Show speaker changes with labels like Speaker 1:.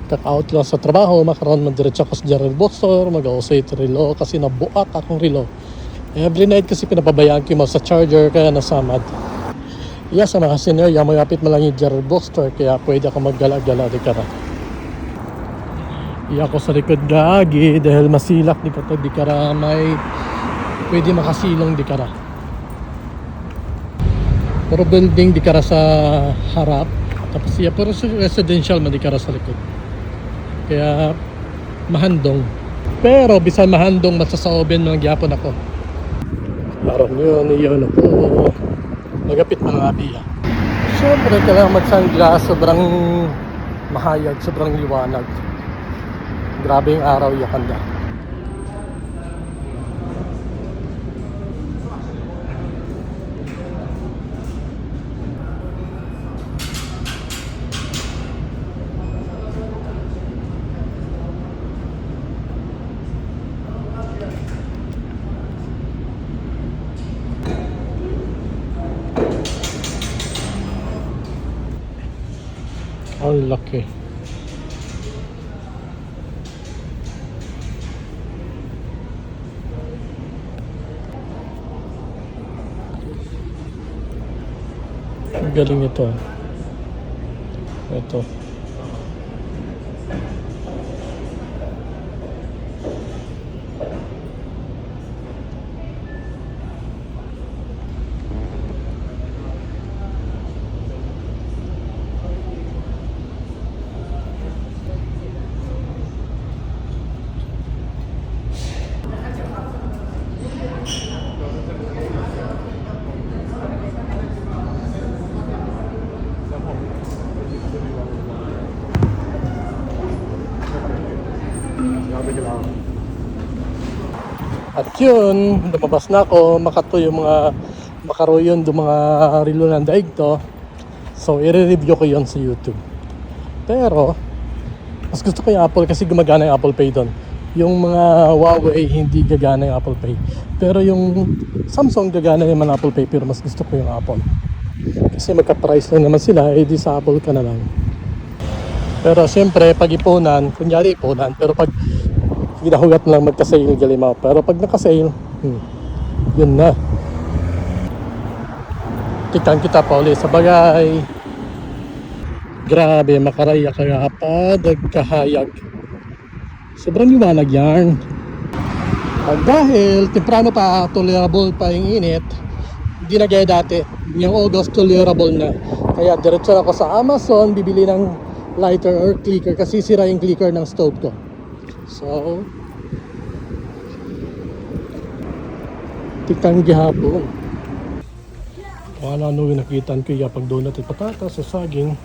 Speaker 1: Kaka-out lang sa trabaho, makaroon man diretso ako sa General Bookstore, mag-ausay relo kasi nabuak akong relo. Every night kasi pinapabayaan ko mo sa charger kaya nasamad. Sa mga senior, mayapit mo lang yung General Bookstore kaya pwede ako maggala-gala di kara. Ako sa likod gagi dahil masilak di kara, di kara may pwede makasilong di kara. Pero building di kara sa harap, tapos pero residential man di kara sa likod. Kaya mahandong. Pero bisan mahandong masasaoben ng gyapon ako. Aron yun ako. Magapit mga abiya. Siyempre kailangan mag-sunglass, sobrang mahayag, sobrang liwanag. Grabe yung araw yakanda. Ang laki. Ang galing ito. Ito. At yun, lumabas na ako, makaroon yung mga relo ng daig to. So, i-review ko yun sa YouTube. Pero, mas gusto ko yung Apple kasi gumagana yung Apple Pay doon. Yung mga Huawei, hindi gagana yung Apple Pay. Pero yung Samsung, gagana naman Apple Pay. Pero mas gusto ko yung Apple. Kasi magka-price lang naman sila, di sa Apple ka na lang. Pero siyempre, pag ipunan, kunyari ipunan, pero pag ginahugat lang magka-sale galimaw. Pero pag naka-sale, yun na. Tikang kita pa ulit sa bagay. Grabe, makaraya kaya pa, dagkahayag. Sobrang liwanag yan. At dahil temprano pa, tolerable pa yung init, hindi na gaya dati. Yung August, tolerable na. Kaya diretso ako sa Amazon, bibili ng lighter or clicker kasi sira yung clicker ng stove ko. So, tikang gihapon. Wala nung nakitaan ko yung pag donut at patatas sa saging.